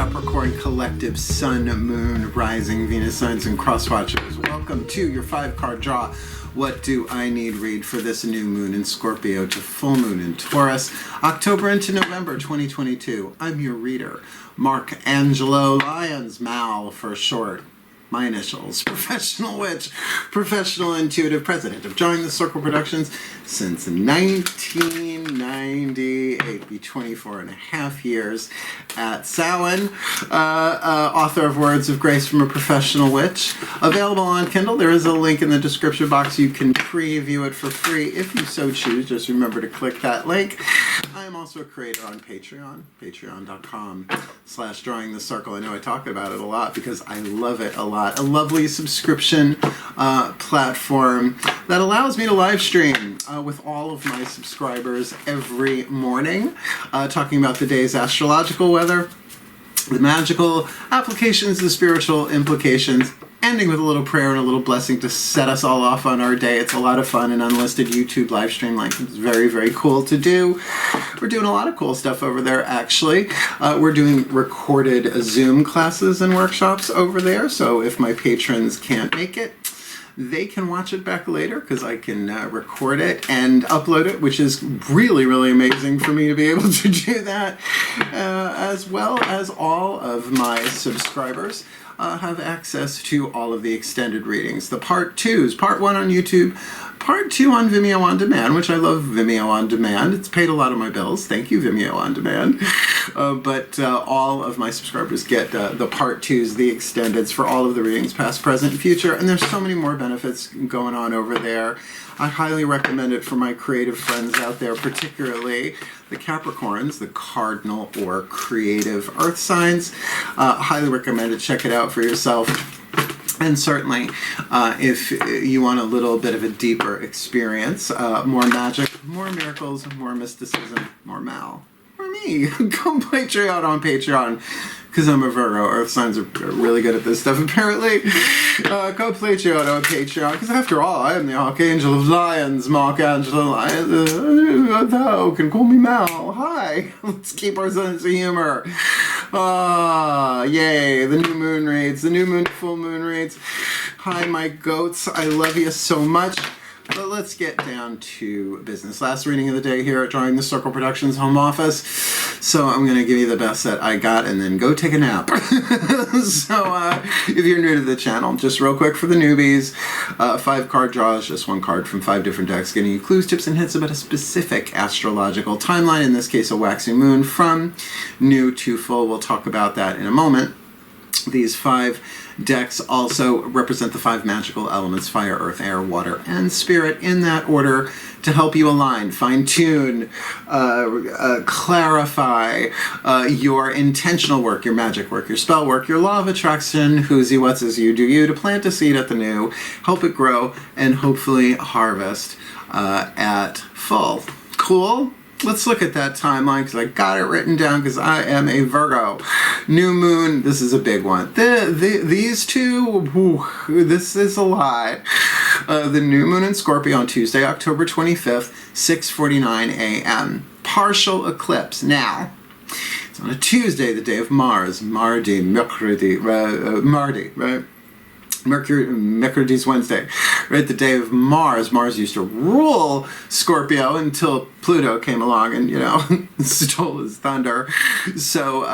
Capricorn Collective Sun, Moon, Rising, Venus signs, and cross watchers. Welcome to your 5-card draw. What do I need read for this new moon in Scorpio to full moon in Taurus, October into November 2022? I'm your reader, Mark Angelo, Lyons, Mal for short. My initials, professional witch, professional intuitive, president of Drawing the Circle Productions since 1998, be 24 and a half years at Samhain, author of Words of Grace from a Professional Witch, available on Kindle. There is a link in the description box. You can preview it for free if you so choose. Just remember to click that link. I am also a creator on Patreon, patreon.com/Drawing the Circle. I know I talk about it a lot because I love it a lot. A lovely subscription platform that allows me to live stream with all of my subscribers every morning, talking about the day's astrological weather, the magical applications, the spiritual implications, ending with a little prayer and a little blessing to set us all off on our day. It's a lot of fun, an unlisted YouTube live stream like it's very, very cool to do. We're doing a lot of cool stuff over there, actually. We're doing recorded Zoom classes and workshops over there, so if my patrons can't make it, they can watch it back later because I can record it and upload it, which is really, really amazing for me to be able to do that, as well as all of my subscribers have access to all of the extended readings. The part 2s, part 1 on YouTube, part 2 on Vimeo On Demand, which I love Vimeo On Demand. It's paid a lot of my bills. Thank you, Vimeo On Demand. But all of my subscribers get the part 2s, the extendeds for all of the readings, past, present, and future. And there's so many more benefits going on over there. I highly recommend it for my creative friends out there, particularly the Capricorns, the cardinal or creative earth signs. Highly recommend it. Check it out for yourself. And certainly, if you want a little bit of a deeper experience, more magic, more miracles, more mysticism, more Mal, or me, come Patreon on Patreon. Because I'm a Virgo. Earth signs are really good at this stuff, apparently. Go Patreon on Patreon. Because after all, I am the Archangel of Lyons, Mark Angelo Lyons. Thou can call me Mal. Hi. Let's keep our sense of humor. Yay. The new moon reads. The new moon, full moon reads. Hi, my goats. I love you so much. But let's get down to business. Last reading of the day here at Drawing the Circle Productions home office. So I'm going to give you the best that I got and then go take a nap. So if you're new to the channel, just real quick for the newbies, 5-card draws, just one card from 5 different decks, getting you clues, tips, and hints about a specific astrological timeline, in this case a waxing moon, from new to full. We'll talk about that in a moment. These 5 decks also represent the 5 magical elements: fire, earth, air, water, and spirit, in that order, to help you align, fine-tune, clarify your intentional work, your magic work, your spell work, your law of attraction, who's he, what's his, you do you, to plant a seed at the new, help it grow, and hopefully harvest at full. Cool? Let's look at that timeline because I got it written down because I am a Virgo. New moon, this is a big one. These two, this is a lot. The new moon in Scorpio on Tuesday, October 25th, 6:49 a.m. Partial eclipse. Now, it's on a Tuesday, the day of Mars. Mardi, right? Mercury's Wednesday, right? The day of Mars. Mars used to rule Scorpio until Pluto came along and, stole his thunder. So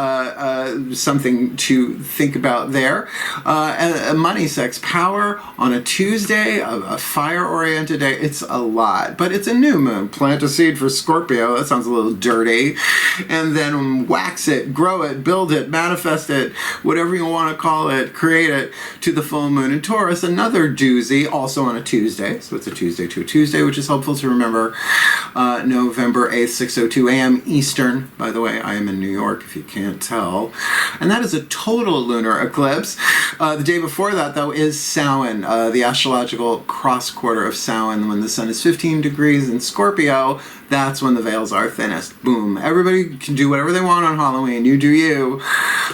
something to think about there. Money, sex, power on a Tuesday, a fire-oriented day. It's a lot, but it's a new moon. Plant a seed for Scorpio. That sounds a little dirty. And then wax it, grow it, build it, manifest it, whatever you want to call it, create it to the full moon in Taurus. Another doozy, also on a Tuesday. So it's a Tuesday to a Tuesday, which is helpful to remember. November 8th, 6:02 a.m. Eastern. By the way, I am in New York, if you can't tell. And that is a total lunar eclipse. The day before that, though, is Samhain, the astrological cross quarter of Samhain, when the sun is 15 degrees in Scorpio. That's when the veils are thinnest. Boom. Everybody can do whatever they want on Halloween. You do you.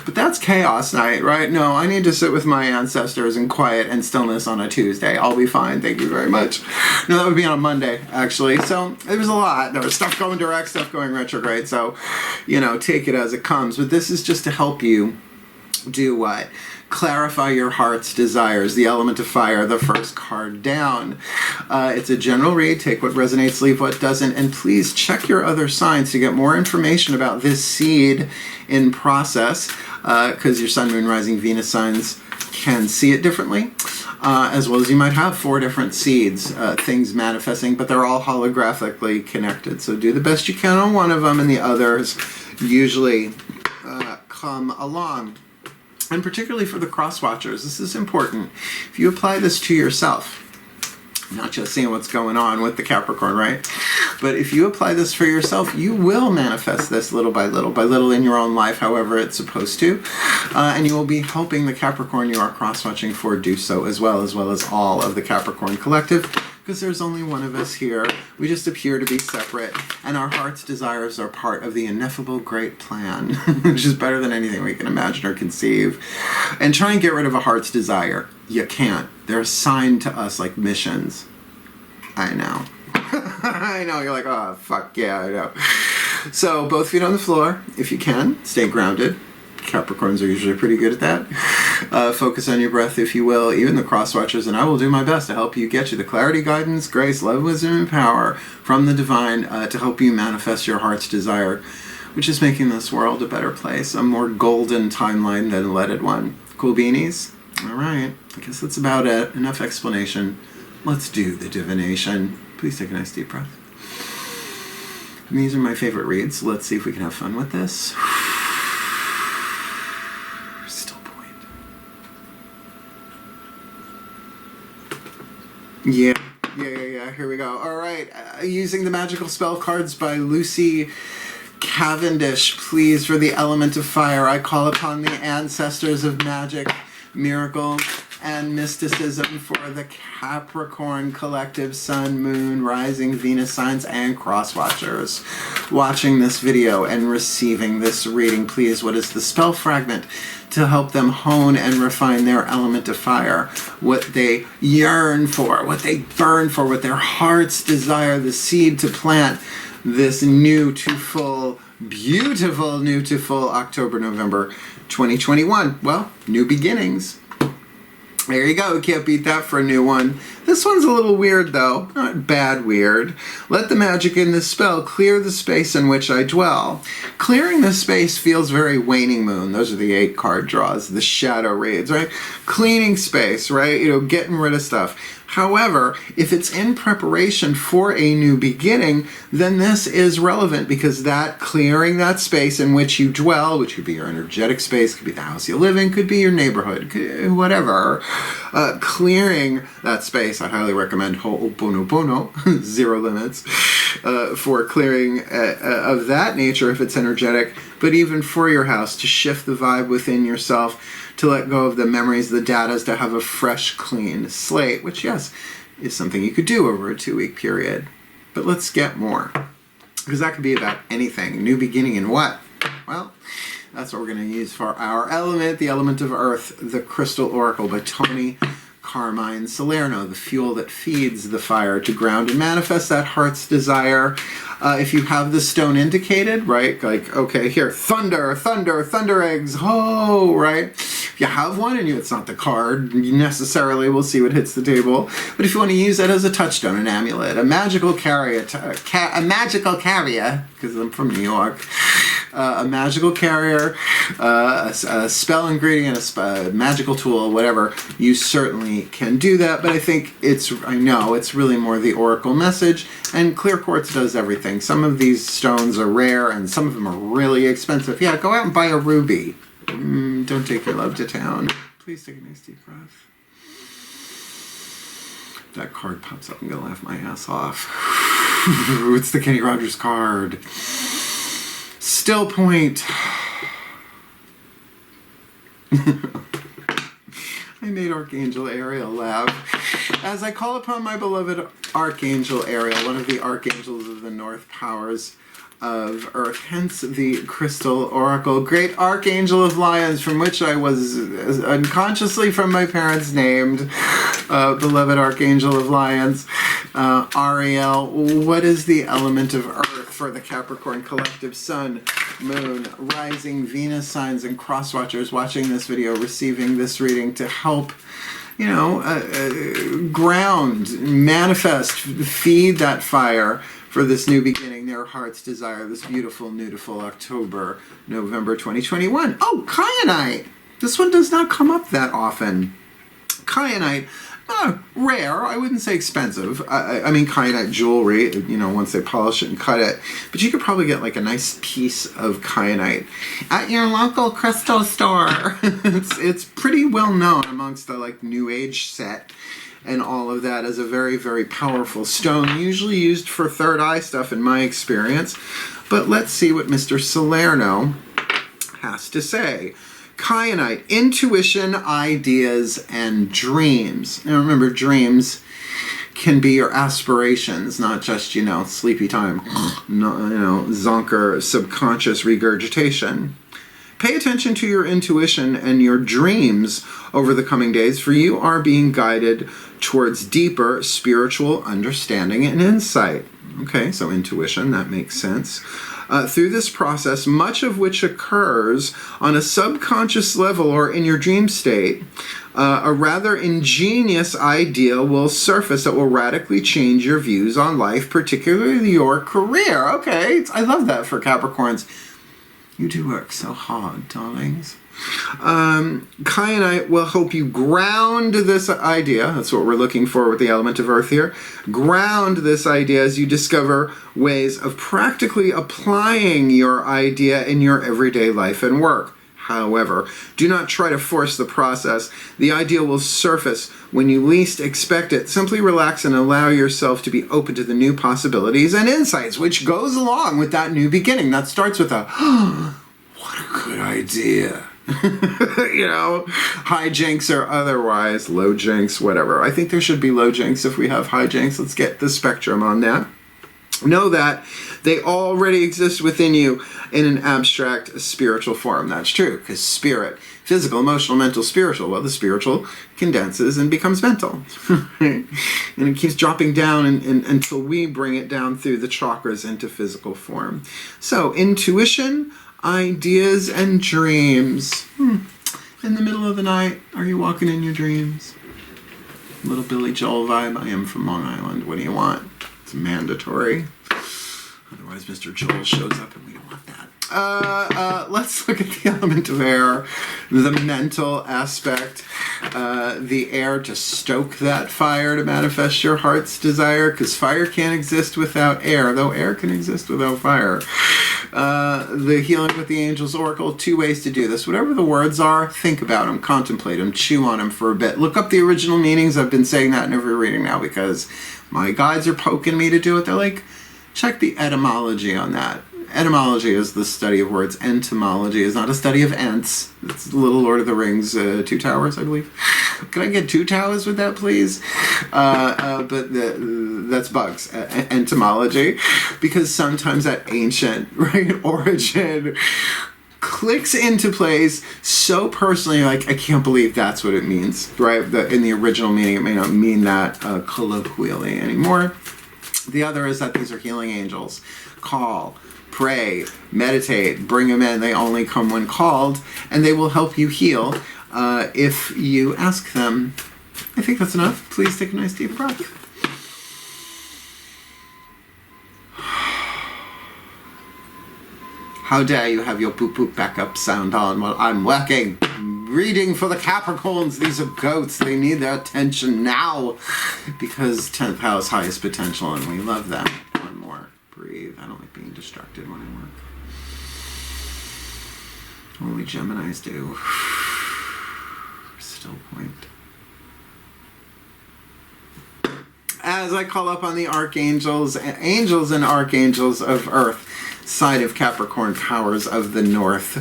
But that's chaos night, right? No, I need to sit with my ancestors in quiet and stillness on a Tuesday. I'll be fine. Thank you very much. No, that would be on a Monday, actually. So it was a lot. There was stuff going direct, stuff going retrograde. right? So, you know, take it as it comes. But this is just to help you do what? Clarify your heart's desires. The element of fire, the first card down. It's a general read. Take what resonates, leave what doesn't. And please check your other signs to get more information about this seed in process, because your sun, moon, rising, Venus signs can see it differently. As well as you might have 4 different seeds, things manifesting, but they're all holographically connected. So do the best you can on one of them, and the others usually come along. And particularly for the cross-watchers, this is important. If you apply this to yourself, not just seeing what's going on with the Capricorn, right? But if you apply this for yourself, you will manifest this little by little in your own life, however it's supposed to. And you will be helping the Capricorn you are cross-watching for do so as well as all of the Capricorn collective, because there's only one of us here. We just appear to be separate, and our heart's desires are part of the ineffable great plan, which is better than anything we can imagine or conceive. And try and get rid of a heart's desire. You can't. They're assigned to us like missions. I know. I know, you're like, oh, fuck yeah, I know. So, both feet on the floor, if you can. Stay grounded. Capricorns are usually pretty good at that. Focus on your breath, if you will, even the cross-watchers, and I will do my best to help you get you the clarity, guidance, grace, love, wisdom, and power from the divine to help you manifest your heart's desire, which is making this world a better place, a more golden timeline than a leaded one. Cool beanies? All right, I guess that's about it. Enough explanation. Let's do the divination. Please take a nice deep breath. And these are my favorite reads. Let's see if we can have fun with this. Still point. Yeah. Here we go. All right. Using the magical spell cards by Lucy Cavendish, please, for the element of fire, I call upon the ancestors of magic, miracle, and mysticism for the Capricorn collective, sun, moon, rising, Venus signs, and cross-watchers watching this video and receiving this reading. Please, what is the spell fragment to help them hone and refine their element of fire, what they yearn for, what they burn for, what their hearts desire, the seed to plant this new to full, beautiful new to full October, November 2021. Well, new beginnings. There you go. Can't beat that for a new one. This one's a little weird, though. Not bad weird. Let the magic in this spell clear the space in which I dwell. Clearing the space feels very waning moon. Those are the 8 card draws, the shadow reads, right? Cleaning space, right? You know, getting rid of stuff. However, if it's in preparation for a new beginning, then this is relevant, because that clearing that space in which you dwell, which could be your energetic space, could be the house you live in, could be your neighborhood, whatever, clearing that space, I highly recommend Ho'oponopono, 0 limits, for clearing of that nature if it's energetic, but even for your house, to shift the vibe within yourself, to let go of the memories, the datas, to have a fresh, clean slate, which, yes, is something you could do over a 2-week period. But let's get more, because that could be about anything. New beginning in what? Well, that's what we're going to use for our element, the element of earth, the Crystal Oracle by Tony Carmine Salerno, the fuel that feeds the fire to ground and manifest that heart's desire. If you have the stone indicated, right, like, okay, here, thunder, thunder, thunder eggs, ho, right? If you have one and it's not the card, you necessarily will see what hits the table. But if you want to use that as a touchstone, an amulet, a magical carrier, because I'm from New York, a magical carrier, a spell ingredient, a magical tool, whatever, you certainly can do that. But I know it's really more the oracle message, and clear quartz does everything. Some of these stones are rare, and some of them are really expensive. Yeah, go out and buy a ruby. Don't take your love to town. Please take a nice deep breath. That card pops up, I'm gonna laugh my ass off. It's the Kenny Rogers card. Still point. I made Archangel Ariel laugh. As I call upon my beloved Archangel Ariel, one of the archangels of the North powers of Earth, hence the Crystal Oracle, great Archangel of Lyons, from which I was unconsciously from my parents named, beloved Archangel of Lyons, Ariel, what is the element of Earth for the Capricorn Collective Sun, Moon, Rising, Venus signs, and cross-watchers watching this video, receiving this reading to help, you know, ground, manifest, feed that fire for this new beginning, their heart's desire, this beautiful, beautiful October, November 2021. Oh, kyanite! This one does not come up that often. Kyanite, rare, I wouldn't say expensive. I mean kyanite jewelry, you know, once they polish it and cut it. But you could probably get like a nice piece of kyanite at your local crystal store. It's pretty well known amongst the like New Age set and all of that as a very, very powerful stone, usually used for third eye stuff in my experience. But let's see what Mr. Salerno has to say. Kyanite, intuition, ideas, and dreams. Now remember, dreams can be your aspirations, not just, you know, sleepy time, no, you know, zonker, subconscious regurgitation. Pay attention to your intuition and your dreams over the coming days, for you are being guided towards deeper spiritual understanding and insight. Okay, so intuition, that makes sense. Through this process, much of which occurs on a subconscious level or in your dream state, a rather ingenious idea will surface that will radically change your views on life, particularly your career. Okay, I love that for Capricorns. You do work so hard, darlings. Kyanite will help you ground this idea. That's what we're looking for with the element of earth here. Ground this idea as you discover ways of practically applying your idea in your everyday life and work. However, do not try to force the process. The idea will surface when you least expect it. Simply relax and allow yourself to be open to the new possibilities and insights, which goes along with that new beginning. That starts with a, what a good idea. You know, high jinks or otherwise, low jinks, whatever. I think there should be low jinks if we have high jinks. Let's get the spectrum on that. Know that they already exist within you in an abstract spiritual form. That's true, because spirit, physical, emotional, mental, spiritual. Well, the spiritual condenses and becomes mental. And it keeps dropping down until we bring it down through the chakras into physical form. So, intuition, ideas, and dreams. In the middle of the night, are you walking in your dreams? Little Billy Joel vibe. I am from Long Island. What do you want? It's mandatory. Otherwise, Mr. Joel shows up and we don't want that. Let's look at the element of air, the mental aspect, the air to stoke that fire, to manifest your heart's desire, because fire can't exist without air, though air can exist without fire. The healing with the angels oracle, 2 ways to do this. Whatever the words are, think about them, contemplate them, chew on them for a bit. Look up the original meanings. I've been saying that in every reading now because my guides are poking me to do it. They're like, check the etymology on that. Etymology is the study of words. Entomology is not a study of ents. It's the Little Lord of the Rings, 2 towers, I believe. Can I get 2 towers with that, please? But that's bugs. Entomology. Because sometimes that ancient, right, origin clicks into place so personally, like, I can't believe that's what it means, right? In the original meaning, it may not mean that colloquially anymore. The other is that these are healing angels. Call, pray, meditate, bring them in. They only come when called, and they will help you heal if you ask them. I think that's enough. Please take a nice deep breath. How dare you have your poop-poop backup sound on while I'm working? Reading for the Capricorns. These are goats. They need their attention now because 10th house, highest potential, and we love them. One more. Breathe. I don't like being distracted when I work. Only Geminis do. Still point. As I call up on the archangels, angels and archangels of Earth, side of Capricorn, powers of the North,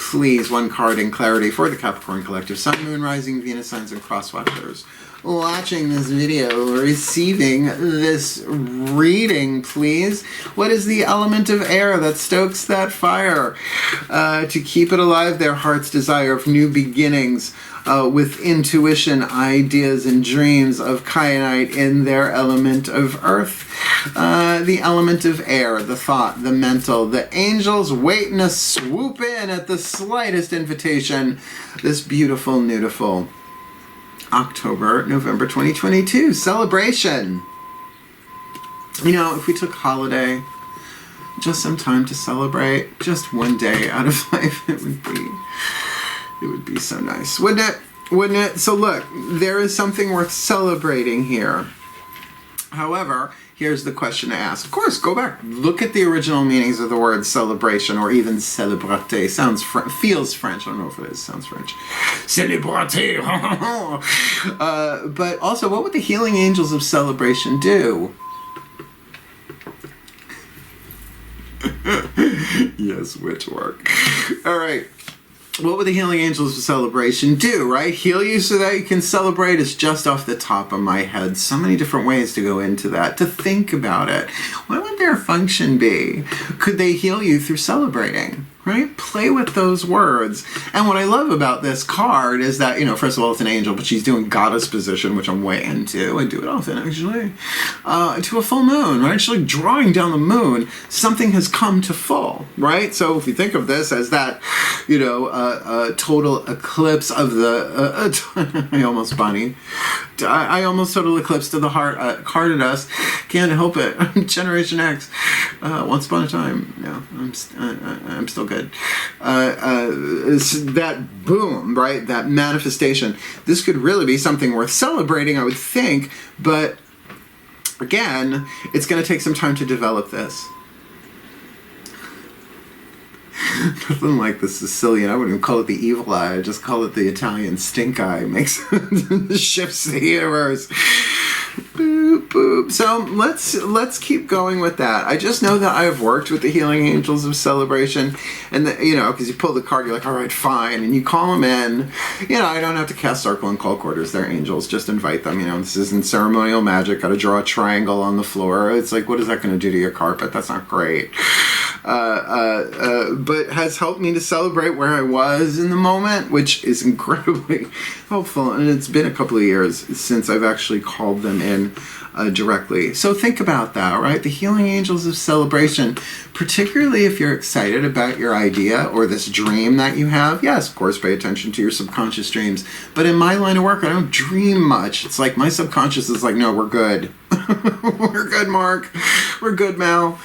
please, one card in clarity for the Capricorn Collective. Sun, Moon, Rising, Venus signs, and cross watchers watching this video, receiving this reading, please. What is the element of air that stokes that fire to keep it alive? Their heart's desire of new beginnings, with intuition, ideas, and dreams of kyanite in their element of earth. The element of air, the thought, the mental, the angels waiting to swoop in at the slightest invitation. This beautiful, beautiful November 2022 celebration. You know, if we took holiday, just some time to celebrate, just one day out of life, it would be so nice, wouldn't it? Wouldn't it? So look, there is something worth celebrating here. However, here's the question to ask. Of course, go back, look at the original meanings of the word celebration, or even célébrité. Feels French. I don't know if it is. Sounds French. Célébrité. But also, what would the healing angels of celebration do? Yes, witch work. All right. What would the healing angels of celebration do, right? Heal you so that you can celebrate is just off the top of my head. So many different ways to go into that, to think about it. What would their function be? Could they heal you through celebrating, right? Play with those words. And what I love about this card is that, you know, first of all, it's an angel, but she's doing goddess position, which I'm way into. I do it often, actually. To a full moon, right? She's like drawing down the moon. Something has come to full, right? So if you think of this as that, you know, total eclipse of the, I almost bunny. I almost total eclipse to the heart, card at us. Can't help it. Generation X. Once upon a time. Yeah, I'm still good. That boom, right? That manifestation. This could really be something worth celebrating, I would think. But again, it's going to take some time to develop this. Nothing like the Sicilian. I wouldn't even call it the evil eye. I just call it the Italian stink eye. Makes shifts the universe. Boop, boop. So let's keep going with that. I just know that I have worked with the healing angels of celebration, and you know, because you pull the card, you're like, all right, fine, and you call them in. You know, I don't have to cast circle and call quarters. They're angels. Just invite them. You know, this isn't ceremonial magic. Got to draw a triangle on the floor. It's like, what is that going to do to your carpet? That's not great. But has helped me to celebrate where I was in the moment, which is incredibly helpful. And it's been a couple of years since I've actually called them in directly. So think about that, right? The healing angels of celebration, particularly if you're excited about your idea or this dream that you have. Yes, of course, pay attention to your subconscious dreams. But in my line of work, I don't dream much. It's like my subconscious is like, no, we're good. We're good, Mark. We're good, Mal.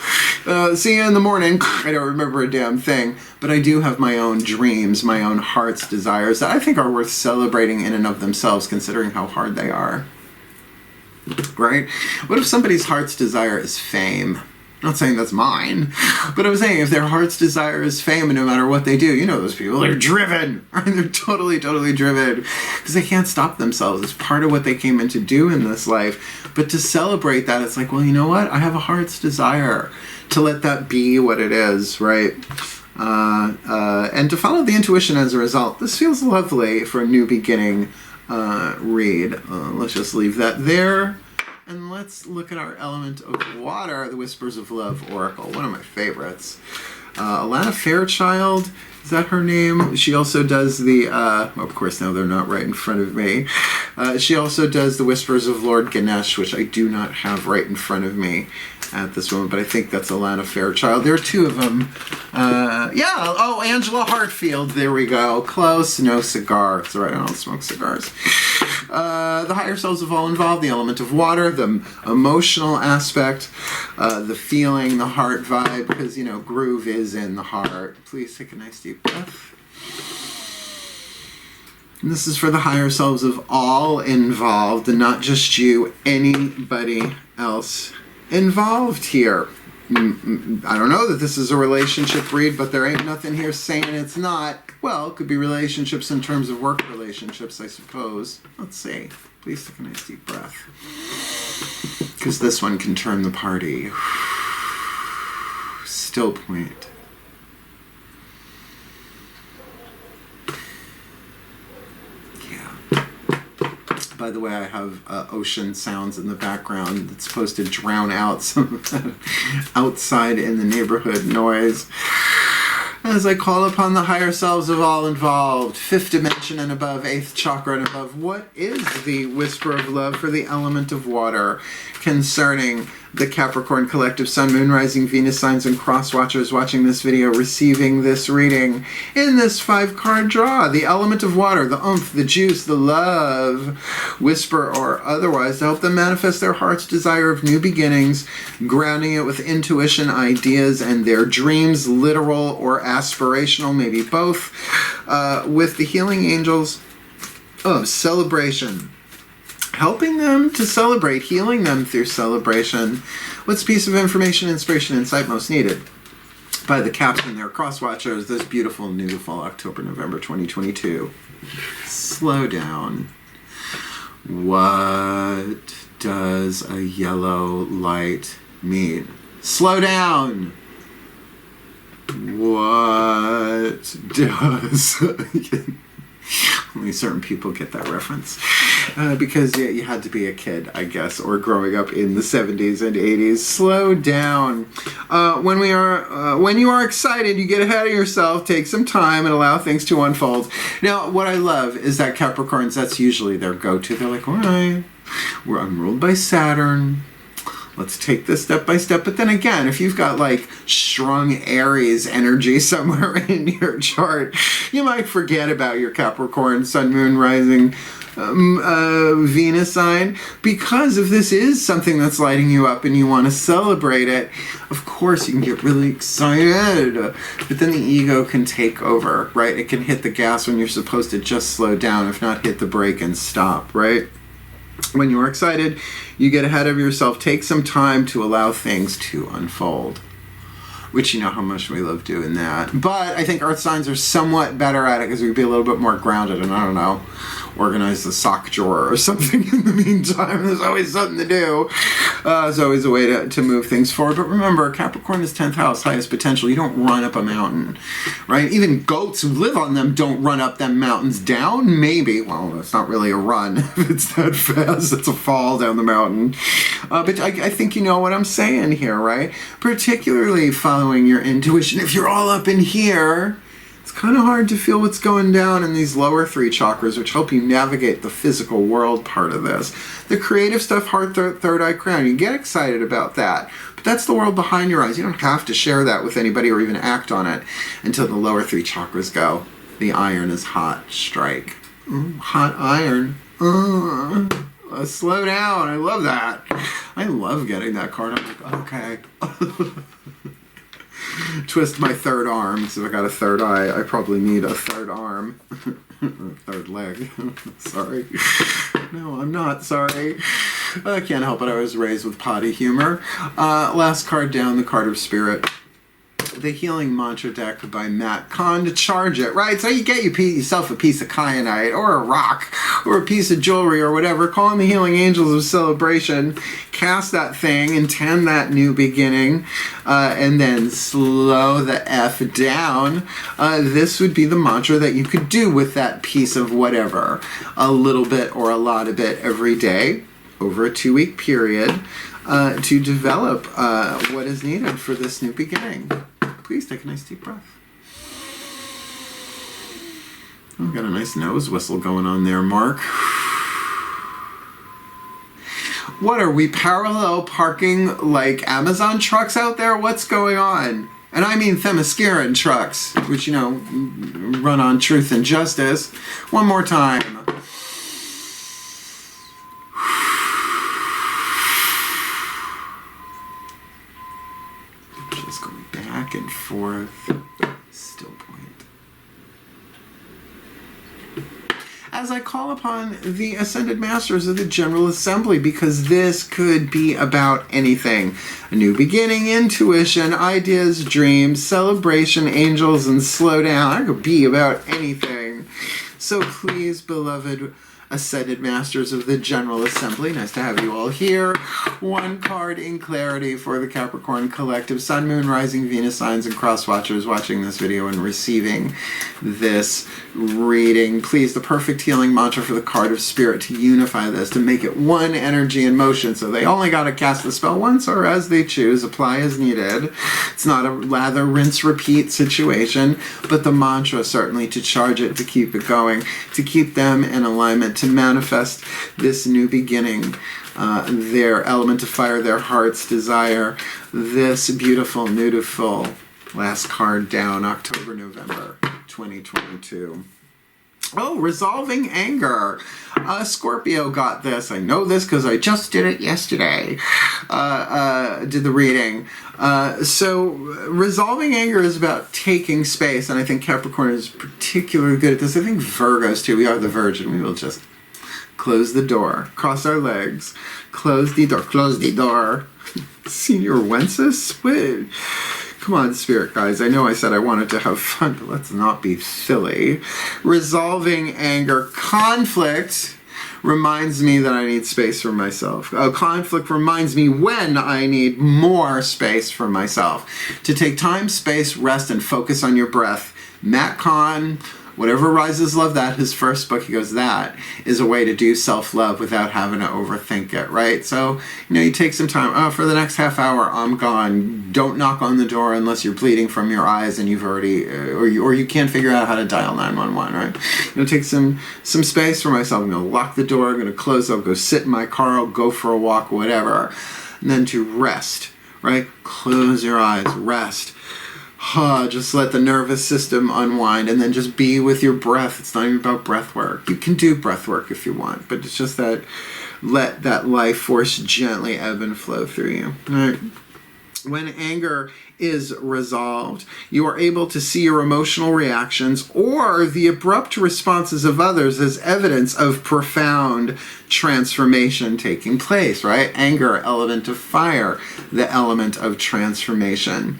See you in the morning. I don't remember a damn thing. But I do have my own dreams, my own heart's desires that I think are worth celebrating in and of themselves, considering how hard they are. Right? What if somebody's heart's desire is fame? I'm not saying that's mine, but I'm saying if their heart's desire is fame, and no matter what they do, you know those people, they're driven. Right? They're totally, totally driven because they can't stop themselves. It's part of what they came in to do in this life. But to celebrate that, it's like, well, you know what? I have a heart's desire to let that be what it is, right? And to follow the intuition as a result. This feels lovely for a new beginning read. Let's just leave that there. And let's look at our element of water, the Whispers of Love Oracle, one of my favorites. Alana Fairchild, is that her name? She also does the, of course now they're not right in front of me. She also does the Whispers of Lord Ganesh, which I do not have right in front of me at this moment, but I think that's Alana Fairchild. There are two of them. Yeah, oh, Angela Hartfield, there we go. Close, no cigar. That's right, I don't smoke cigars. The higher selves of all involved, the element of water, the emotional aspect, the feeling, the heart vibe, because, you know, groove is in the heart. Please take a nice deep breath. And this is for the higher selves of all involved, and not just you, anybody else involved here. I don't know that this is a relationship read, but there ain't nothing here saying it's not. Well, it could be relationships in terms of work relationships, I suppose. Let's see. Please take a nice deep breath. Because this one can turn the party. Still point. By the way, I have ocean sounds in the background that's supposed to drown out some of that outside in the neighborhood noise. As I call upon the higher selves of all involved, 5th dimension and above, 8th chakra and above, what is the whisper of love for the element of water concerning the Capricorn collective Sun, Moon, Rising, Venus signs and cross watchers watching this video, receiving this reading in this 5-card draw? The element of water, the oomph, the juice, the love, whisper or otherwise, to help them manifest their heart's desire of new beginnings, grounding it with intuition, ideas, and their dreams, literal or aspirational, maybe both, with the healing angels of celebration. Helping them to celebrate, healing them through celebration. What's piece of information, inspiration, insight most needed? By the caps and their cross watchers, this beautiful new fall, October, November 2022. Slow down. What does a yellow light mean? Slow down. What does... Only certain people get that reference. Because yeah, you had to be a kid, I guess, or growing up in the 70s and 80s. Slow down. When you are excited, you get ahead of yourself, take some time, and allow things to unfold. Now, what I love is that Capricorns, that's usually their go-to. They're like, all right, we're unruled by Saturn. Let's take this step by step. But then again, if you've got like strong Aries energy somewhere in your chart, you might forget about your Capricorn Sun, Moon, Rising, Venus sign, because if this is something that's lighting you up and you want to celebrate it, of course you can get really excited, but then the ego can take over, right? It can hit the gas when you're supposed to just slow down, if not hit the brake and stop, right? When you're excited, you get ahead of yourself. Take some time to allow things to unfold, which you know how much we love doing that. But I think earth signs are somewhat better at it because we'd be a little bit more grounded and, I don't know, organize the sock drawer or something in the meantime. There's always something to do. There's always a way to move things forward. But remember, Capricorn is 10th house, highest potential. You don't run up a mountain, right? Even goats who live on them don't run up them mountains. Down, maybe. Well, that's not really a run. If it's that fast, it's a fall down the mountain. But I think you know what I'm saying here, right? Particularly following your intuition. If you're all up in here, it's kind of hard to feel what's going down in these lower 3 chakras, which help you navigate the physical world part of this. The creative stuff, heart, third eye, crown, you get excited about that. But that's the world behind your eyes. You don't have to share that with anybody or even act on it until the lower 3 chakras go. The iron is hot. Strike. Hot iron. Slow down. I love that. I love getting that card. I'm like, okay. Twist my third arm. So if I got a third eye, I probably need a third arm. Third leg. Sorry. No, I'm not sorry. I can't help it. I was raised with potty humor. Last card down, the card of spirit. The Healing Mantra deck by Matt Kahn to charge it, right? So you get yourself a piece of kyanite or a rock or a piece of jewelry or whatever, call on the Healing Angels of Celebration, cast that thing, intend that new beginning, and then slow the F down. This would be the mantra that you could do with that piece of whatever, a little bit or a lot of it every day over a 2-week period to develop what is needed for this new beginning. Please take a nice deep breath. Oh, got a nice nose whistle going on there, Mark. What are we, parallel parking like Amazon trucks out there? What's going on? And I mean Themysciran trucks, which, you know, run on truth and justice. One more time. Just going back and forth. Still point. As I call upon the Ascended Masters of the General Assembly, because this could be about anything. A new beginning, intuition, ideas, dreams, celebration, angels, and slow down. It could be about anything. So please, beloved Ascended Masters of the General Assembly. Nice to have you all here. One card in clarity for the Capricorn Collective. Sun, Moon, Rising, Venus signs, and cross watchers watching this video and receiving this reading. Please, the perfect healing mantra for the card of Spirit to unify this, to make it one energy in motion. So they only got to cast the spell once or as they choose, apply as needed. It's not a lather, rinse, repeat situation, but the mantra certainly to charge it, to keep it going, to keep them in alignment, to manifest this new beginning, their element of fire, their heart's desire, this beautiful, beautiful last card down, October, November 2022. Oh, resolving anger. Scorpio got this. I know this because I just did it yesterday. Did the reading. So resolving anger is about taking space, and I think Capricorn is particularly good at this. I think Virgos too. We are the Virgin. We will just close the door, cross our legs, close the door. Senior Wences? Wait. Come on, Spirit guys. I know I said I wanted to have fun, but let's not be silly. Resolving anger. Conflict reminds me that I need space for myself. Conflict reminds me when I need more space for myself. To take time, space, rest, and focus on your breath. Matt Kahn, Whatever Rises Love That, his first book, he goes, that is a way to do self-love without having to overthink it, right? So, you take some time. For the next half hour, I'm gone. Don't knock on the door unless you're bleeding from your eyes and you've already, or you can't figure out how to dial 911, right? I'm going to take some space for myself. I'm going to lock the door. I'm going to close. I'll go sit in my car. I'll go for a walk, whatever. And then to rest, right? Close your eyes, rest. Just let the nervous system unwind and then just be with your breath. It's not even about breath work. You can do breath work if you want, but it's just that let that life force gently ebb and flow through you. All right. When anger is resolved, you are able to see your emotional reactions or the abrupt responses of others as evidence of profound transformation taking place, right? Anger, element of fire, the element of transformation.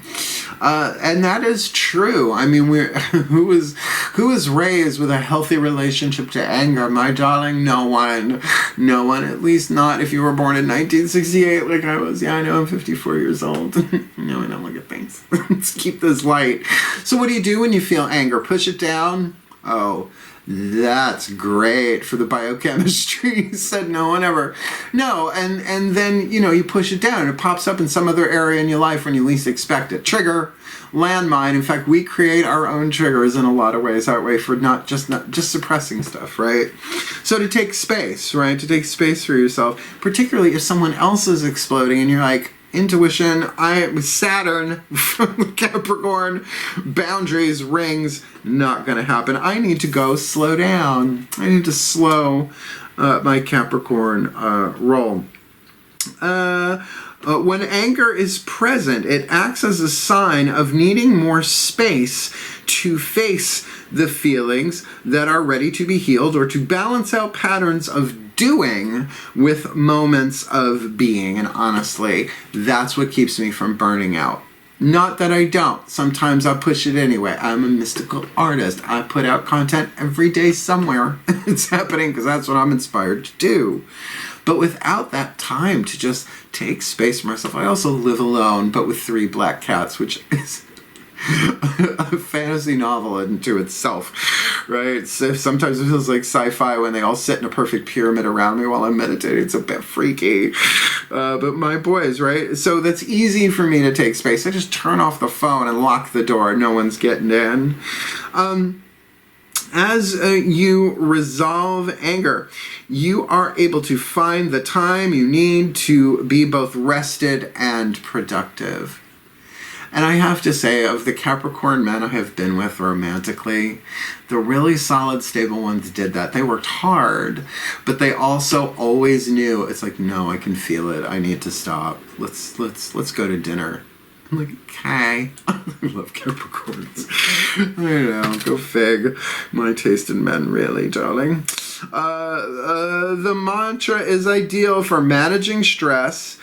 And that is true. I mean, who was raised with a healthy relationship to anger? My darling, no one. No one, at least not if you were born in 1968 like I was. Yeah, I know, I'm 54 years old. No, I don't look at things. Let's keep this light. So what do you do when you feel anger? Push it down? Oh, that's great for the biochemistry, said no one ever. No, and then, you push it down and it pops up in some other area in your life when you least expect it. Trigger, landmine. In fact, we create our own triggers in a lot of ways that way for not just suppressing stuff, right? So to take space, right? To take space for yourself, particularly if someone else is exploding and you're like, intuition, Saturn, Capricorn, boundaries, rings, not going to happen. I need to go slow down. I need to slow my Capricorn roll. When anger is present, it acts as a sign of needing more space to face the feelings that are ready to be healed or to balance out patterns of doing with moments of being. And honestly, that's what keeps me from burning out. Not that I don't. Sometimes I push it anyway. I'm a mystical artist. I put out content every day somewhere. It's happening because that's what I'm inspired to do. But without that time to just take space for myself, I also live alone, but with 3 black cats, which is a fantasy novel into itself, right? So sometimes it feels like sci-fi when they all sit in a perfect pyramid around me while I'm meditating. It's a bit freaky. But my boys, right? So that's easy for me to take space. I just turn off the phone and lock the door. No one's getting in. As you resolve anger, you are able to find the time you need to be both rested and productive. And I have to say, of the Capricorn men I have been with romantically, the really solid, stable ones did that. They worked hard, but they also always knew, it's like, no, I can feel it. I need to stop. Let's go to dinner. I'm like, okay. I love Capricorns. I know, go fig. My taste in men, really, darling. The mantra is ideal for managing stress,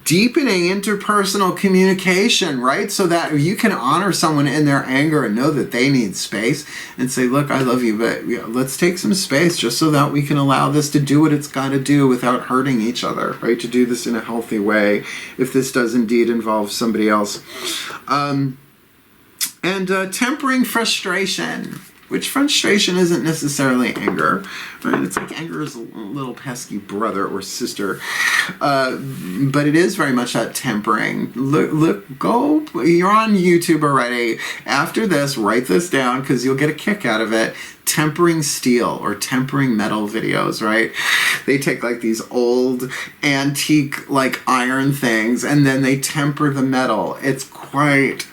deepening interpersonal communication, right? So that you can honor someone in their anger and know that they need space and say, look, I love you, but let's take some space just so that we can allow this to do what it's got to do without hurting each other, right? To do this in a healthy way if this does indeed involve somebody else. Tempering frustration, which frustration isn't necessarily anger, right? It's like anger is a little pesky brother or sister, but it is very much that tempering. Go, you're on YouTube already. After this, write this down because you'll get a kick out of it. Tempering steel or tempering metal videos, right? They take like these old antique like iron things and then they temper the metal. It's quite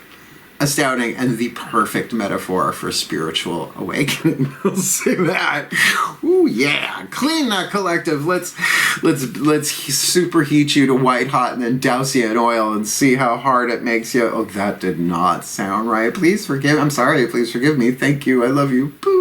astounding and the perfect metaphor for spiritual awakening. I'll say that. Ooh, yeah. Clean that collective. Let's superheat you to white hot and then douse you in oil and see how hard it makes you. Oh, that did not sound right. Please forgive. I'm sorry. Please forgive me. Thank you. I love you. Boop.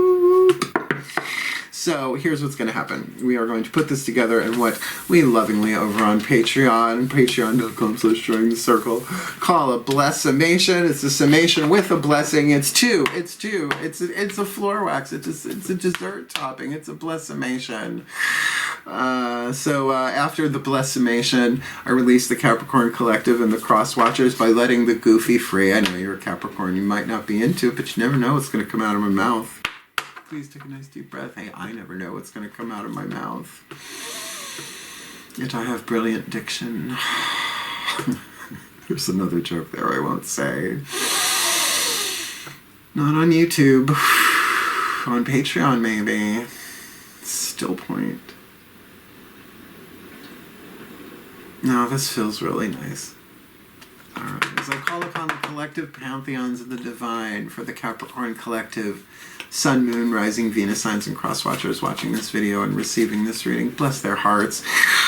So here's what's going to happen. We are going to put this together in what we lovingly over on Patreon, patreon.com/jointhecircle, call a blessamation. It's a summation with a blessing. It's two. It's a floor wax. It's a dessert topping. It's a blessamation. So after the blessamation, I release the Capricorn Collective and the Cross Watchers by letting the goofy free. I know you're a Capricorn. You might not be into it, but you never know what's going to come out of my mouth. Please take a nice deep breath. Hey, I never know what's going to come out of my mouth. Yet I have brilliant diction. There's another joke there I won't say. Not on YouTube. On Patreon, maybe. Still point. No, this feels really nice. Alright, as I call upon the collective pantheons of the divine for the Capricorn Collective, Sun, Moon, Rising, Venus signs, and cross watchers watching this video and receiving this reading, bless their hearts.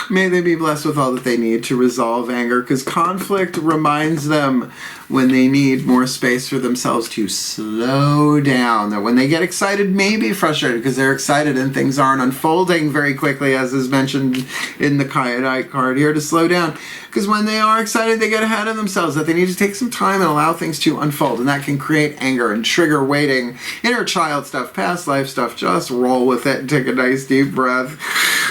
May they be blessed with all that they need to resolve anger, because conflict reminds them when they need more space for themselves to slow down. That when they get excited, maybe frustrated because they're excited and things aren't unfolding very quickly, as is mentioned in the Kayadite card here, to slow down. Because when they are excited, they get ahead of themselves, that they need to take some time and allow things to unfold. And that can create anger and trigger waiting, inner child stuff, past life stuff. Just roll with it and take a nice deep breath.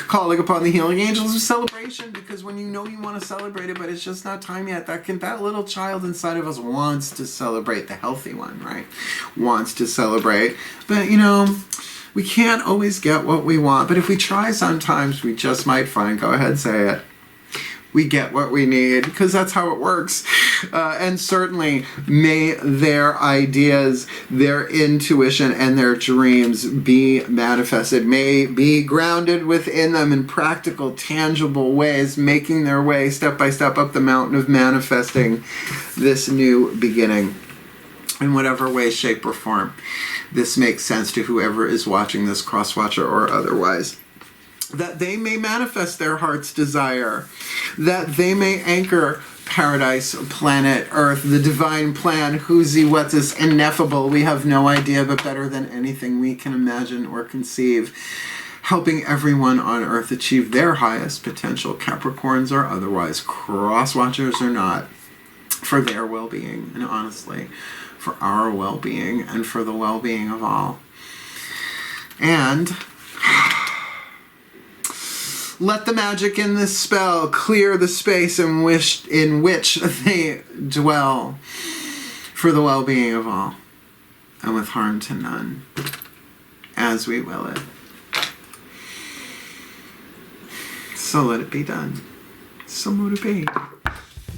Calling upon the healing angels of celebration, because when you know you want to celebrate it, but it's just not time yet, that little child inside of us wants to celebrate, the healthy one, right? Wants to celebrate. But, you know, we can't always get what we want. But if we try sometimes, we just might find, go ahead, say it, we get what we need, because that's how it works. And certainly, may their ideas, their intuition, and their dreams be manifested. May be grounded within them in practical, tangible ways, making their way step by step up the mountain of manifesting this new beginning. In whatever way, shape, or form this makes sense to whoever is watching this, cross-watcher or otherwise. That they may manifest their heart's desire, that they may anchor paradise, planet, earth, the divine plan, who's what's is ineffable, we have no idea, but better than anything we can imagine or conceive, helping everyone on earth achieve their highest potential, Capricorns or otherwise, cross-watchers or not, for their well-being, and honestly, for our well-being, and for the well-being of all. And let the magic in this spell clear the space in which they dwell for the well-being of all, and with harm to none, as we will it. So let it be done. So mote it be.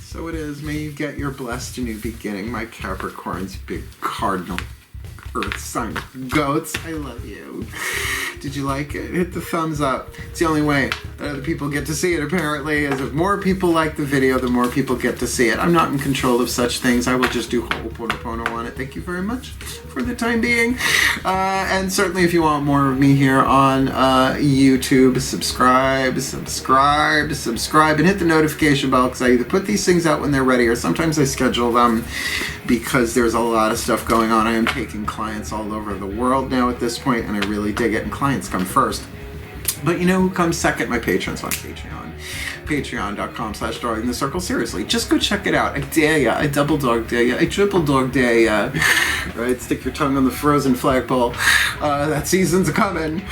So it is. May you get your blessed new beginning, my Capricorns, big cardinal earth sign goats. I love you. Did you like it? Hit the thumbs up. It's the only way that other people get to see it, apparently, is if more people like the video, the more people get to see it. I'm not in control of such things. I will just do ho'oponopono on it. Thank you very much for the time being. And certainly if you want more of me here on YouTube, subscribe, and hit the notification bell, because I either put these things out when they're ready, or sometimes I schedule them because there's a lot of stuff going on. I am taking clients all over the world now at this point, and I really dig it, and clients come first. But you know who comes second? My patrons on Patreon. patreon.com/darlingthecircle. Seriously, just go check it out. I dare ya. I double dog dare ya. I triple dog dare ya. Right? Stick your tongue on the frozen flagpole. That season's coming.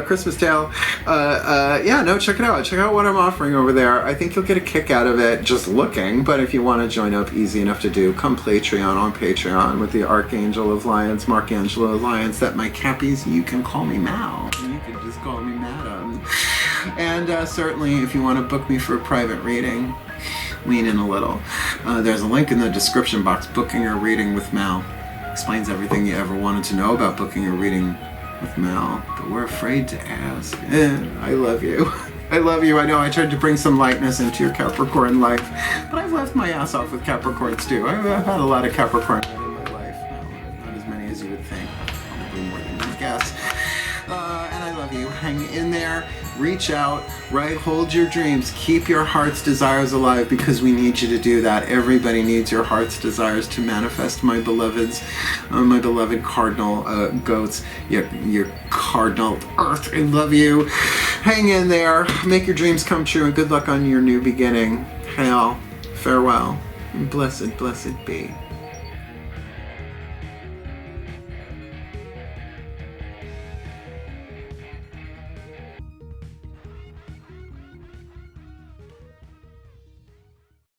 Christmas tale. Yeah, no, check it out. Check out what I'm offering over there. I think you'll get a kick out of it just looking, but if you want to join up, easy enough to do. Come Patreon on Patreon with the Archangel of Lyons, Mark Angelo of Lyons. That my Cappies, you can call me Mal. You can just call me Madam. And certainly, if you want to book me for a private reading, lean in a little. There's a link in the description box. Booking a reading with Mal explains everything you ever wanted to know about booking a reading with Mal, but we're afraid to ask. I love you. I love you. I know I tried to bring some lightness into your Capricorn life, but I've left my ass off with Capricorns too. I've had a lot of Capricorn in my life. Not as many as you would think. Probably more than you guess. And I love you. Hang in there. Reach out, right? Hold your dreams. Keep your heart's desires alive, because we need you to do that. Everybody needs your heart's desires to manifest, my beloveds, my beloved cardinal goats, your cardinal earth. I love you. Hang in there. Make your dreams come true, and good luck on your new beginning. Hail, farewell, and blessed, blessed be.